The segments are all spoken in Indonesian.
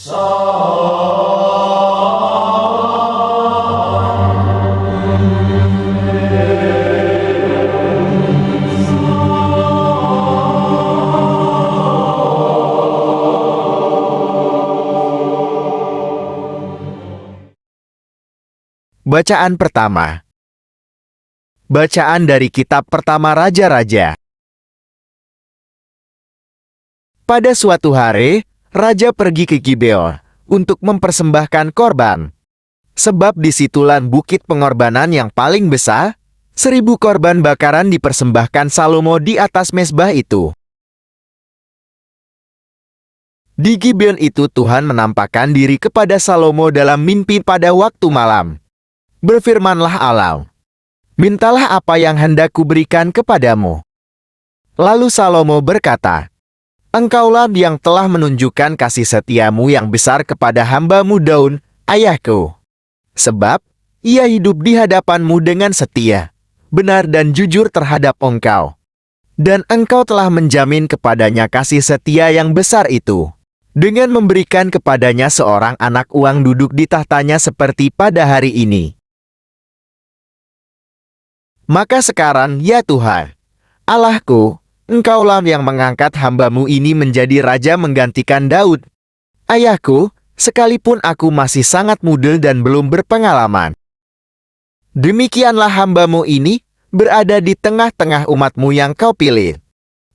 Bacaan pertama. Bacaan dari Kitab Pertama Raja-Raja. Pada suatu hari, Raja pergi ke Gibeon untuk mempersembahkan korban. Sebab disitulah bukit pengorbanan yang paling besar, 1000 korban bakaran dipersembahkan Salomo di atas mezbah itu. Di Gibeon itu Tuhan menampakkan diri kepada Salomo dalam mimpi pada waktu malam. Berfirmanlah Allah, "Mintalah apa yang hendak kuberikan kepadamu." Lalu Salomo berkata, "Engkaulah yang telah menunjukkan kasih setiamu yang besar kepada hamba-Mu Daud, ayahku. Sebab ia hidup di hadapan-Mu dengan setia, benar dan jujur terhadap Engkau. Dan Engkau telah menjamin kepadanya kasih setia yang besar itu, dengan memberikan kepadanya seorang anak uang duduk di tahtanya seperti pada hari ini. Maka sekarang, ya Tuhan, Allahku, Engkaulah yang mengangkat hamba-Mu ini menjadi raja menggantikan Daud, ayahku, sekalipun aku masih sangat muda dan belum berpengalaman. Demikianlah hamba-Mu ini berada di tengah-tengah umat-Mu yang Kau pilih,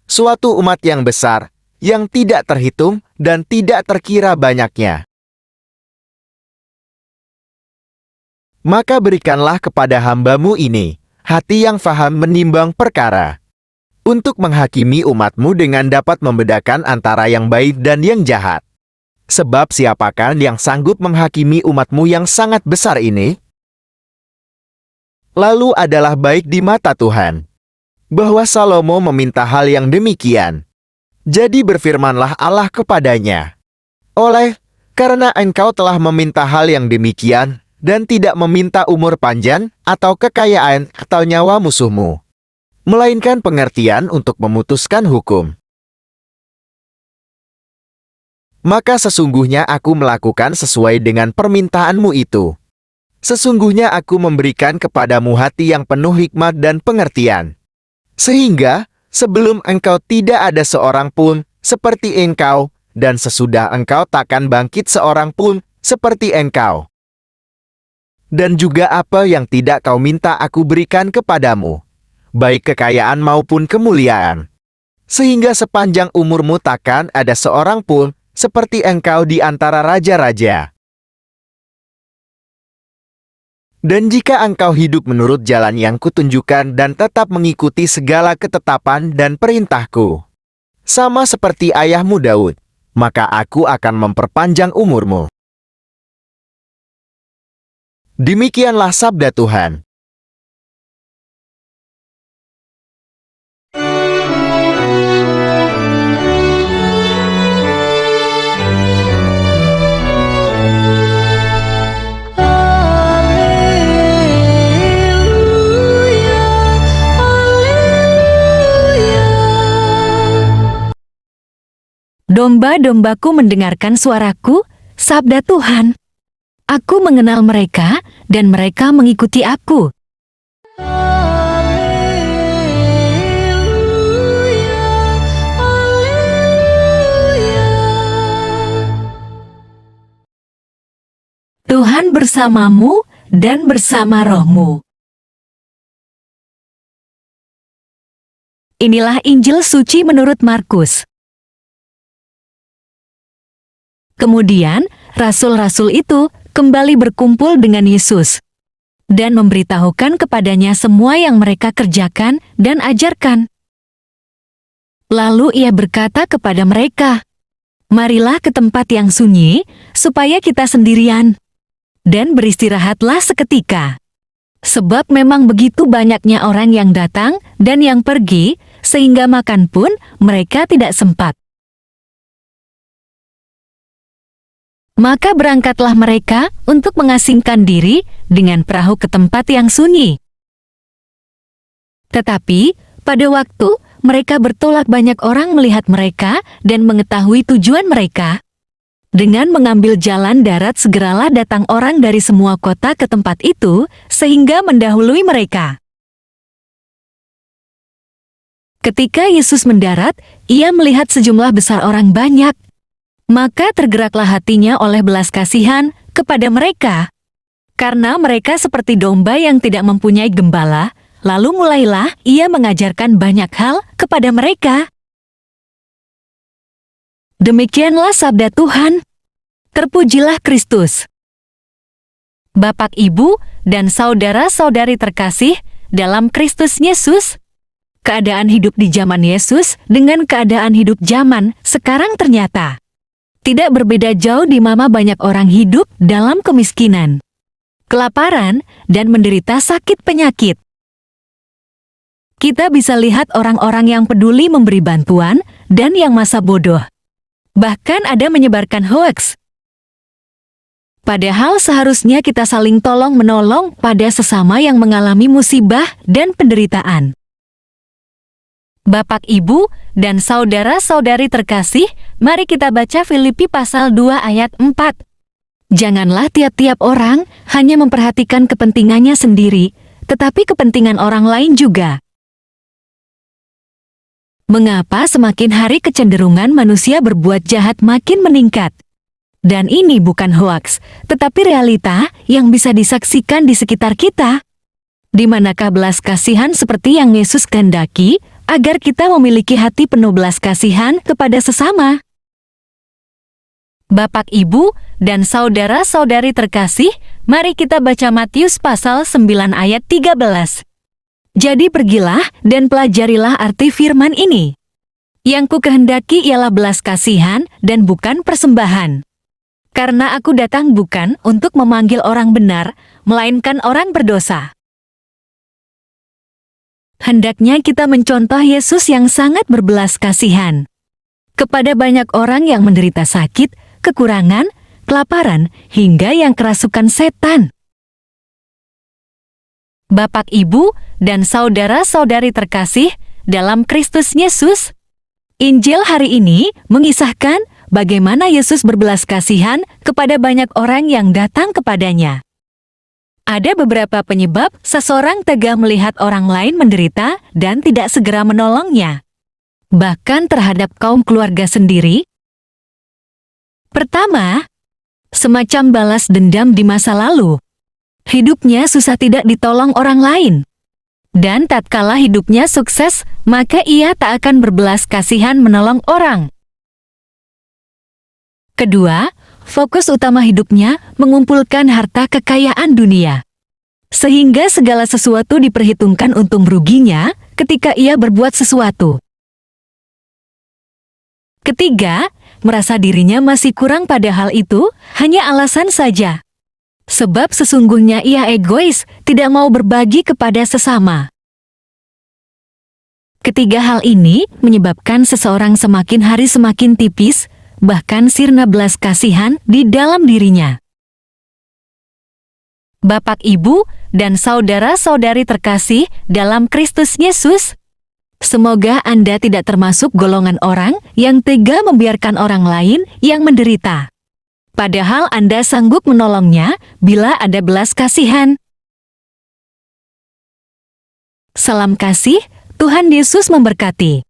suatu umat yang besar, yang tidak terhitung dan tidak terkira banyaknya. Maka berikanlah kepada hamba-Mu ini hati yang faham menimbang perkara, untuk menghakimi umat-Mu dengan dapat membedakan antara yang baik dan yang jahat. Sebab siapakah yang sanggup menghakimi umat-Mu yang sangat besar ini? Lalu adalah baik di mata Tuhan, bahwa Salomo meminta hal yang demikian. Jadi berfirmanlah Allah kepadanya, karena engkau telah meminta hal yang demikian, dan tidak meminta umur panjang, atau kekayaan, atau nyawa musuhmu, melainkan pengertian untuk memutuskan hukum. Maka sesungguhnya aku melakukan sesuai dengan permintaanmu itu. Sesungguhnya aku memberikan kepadamu hati yang penuh hikmat dan pengertian, sehingga sebelum engkau tidak ada seorang pun seperti engkau, dan sesudah engkau takkan bangkit seorang pun seperti engkau. Dan juga apa yang tidak kau minta aku berikan kepadamu, baik kekayaan maupun kemuliaan, sehingga sepanjang umurmu takkan ada seorang pun seperti engkau di antara raja-raja. Dan jika engkau hidup menurut jalan yang kutunjukkan dan tetap mengikuti segala ketetapan dan perintahku, sama seperti ayahmu Daud, maka aku akan memperpanjang umurmu." Demikianlah sabda Tuhan. Domba-dombaku mendengarkan suaraku, sabda Tuhan. Aku mengenal mereka, dan mereka mengikuti aku. Tuhan bersamamu dan bersama rohmu. Inilah Injil suci menurut Markus. Kemudian, rasul-rasul itu kembali berkumpul dengan Yesus dan memberitahukan kepadanya semua yang mereka kerjakan dan ajarkan. Lalu ia berkata kepada mereka, "Marilah ke tempat yang sunyi, supaya kita sendirian, dan beristirahatlah seketika. Sebab memang begitu banyaknya orang yang datang dan yang pergi, sehingga makan pun mereka tidak sempat." Maka berangkatlah mereka untuk mengasingkan diri dengan perahu ke tempat yang sunyi. Tetapi, pada waktu mereka bertolak banyak orang melihat mereka dan mengetahui tujuan mereka. Dengan mengambil jalan darat segeralah datang orang dari semua kota ke tempat itu, sehingga mendahului mereka. Ketika Yesus mendarat, ia melihat sejumlah besar orang banyak. Maka tergeraklah hatinya oleh belas kasihan kepada mereka. Karena mereka seperti domba yang tidak mempunyai gembala, lalu mulailah ia mengajarkan banyak hal kepada mereka. Demikianlah sabda Tuhan. Terpujilah Kristus. Bapak, Ibu, dan saudara-saudari terkasih dalam Kristus Yesus, keadaan hidup di zaman Yesus dengan keadaan hidup zaman sekarang ternyata tidak berbeda jauh, di mana banyak orang hidup dalam kemiskinan, kelaparan, dan menderita sakit penyakit. Kita bisa lihat orang-orang yang peduli memberi bantuan dan yang masa bodoh. Bahkan ada menyebarkan hoaks. Padahal seharusnya kita saling tolong-menolong pada sesama yang mengalami musibah dan penderitaan. Bapak, Ibu, dan saudara-saudari terkasih, mari kita baca Filipi pasal 2 ayat 4. Janganlah tiap-tiap orang hanya memperhatikan kepentingannya sendiri, tetapi kepentingan orang lain juga. Mengapa semakin hari kecenderungan manusia berbuat jahat makin meningkat? Dan ini bukan hoaks, tetapi realita yang bisa disaksikan di sekitar kita. Di manakah belas kasihan seperti yang Yesus kehendaki, agar kita memiliki hati penuh belas kasihan kepada sesama? Bapak, Ibu, dan saudara-saudari terkasih, mari kita baca Matius pasal 9 ayat 13. Jadi pergilah dan pelajarilah arti firman ini. Yang ku kehendaki ialah belas kasihan dan bukan persembahan. Karena aku datang bukan untuk memanggil orang benar, melainkan orang berdosa. Hendaknya kita mencontoh Yesus yang sangat berbelas kasihan kepada banyak orang yang menderita sakit, kekurangan, kelaparan, hingga yang kerasukan setan. Bapak, Ibu, dan saudara-saudari terkasih dalam Kristus Yesus, Injil hari ini mengisahkan bagaimana Yesus berbelas kasihan kepada banyak orang yang datang kepadanya. Ada beberapa penyebab seseorang tega melihat orang lain menderita dan tidak segera menolongnya, bahkan terhadap kaum keluarga sendiri. Pertama, semacam balas dendam di masa lalu. Hidupnya susah tidak ditolong orang lain. Dan tatkala hidupnya sukses, maka ia tak akan berbelas kasihan menolong orang. Kedua, fokus utama hidupnya mengumpulkan harta kekayaan dunia. Sehingga segala sesuatu diperhitungkan untung ruginya ketika ia berbuat sesuatu. Ketiga, merasa dirinya masih kurang pada hal itu, hanya alasan saja. Sebab sesungguhnya ia egois, tidak mau berbagi kepada sesama. Ketiga hal ini menyebabkan seseorang semakin hari semakin tipis, bahkan sirna belas kasihan di dalam dirinya. Bapak, Ibu, dan saudara-saudari terkasih dalam Kristus Yesus, semoga Anda tidak termasuk golongan orang yang tega membiarkan orang lain yang menderita. Padahal Anda sanggup menolongnya bila ada belas kasihan. Salam kasih, Tuhan Yesus memberkati.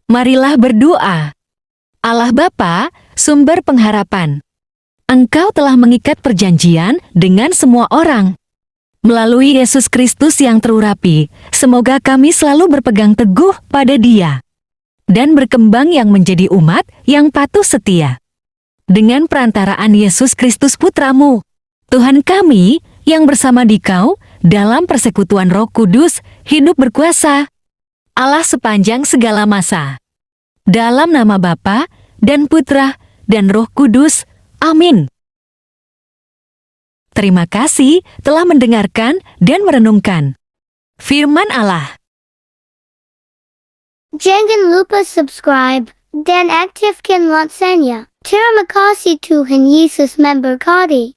Marilah berdoa. Allah Bapa, sumber pengharapan. Engkau telah mengikat perjanjian dengan semua orang. Melalui Yesus Kristus yang terurapi, semoga kami selalu berpegang teguh pada Dia dan berkembang yang menjadi umat yang patuh setia. Dengan perantaraan Yesus Kristus Putramu, Tuhan kami yang bersama Dikau dalam persekutuan Roh Kudus hidup berkuasa, Allah sepanjang segala masa. Dalam nama Bapa dan Putra dan Roh Kudus. Amin. Terima kasih telah mendengarkan dan merenungkan firman Allah. Jangan lupa subscribe dan aktifkan loncengnya. Terima kasih Tuhan Yesus memberkati.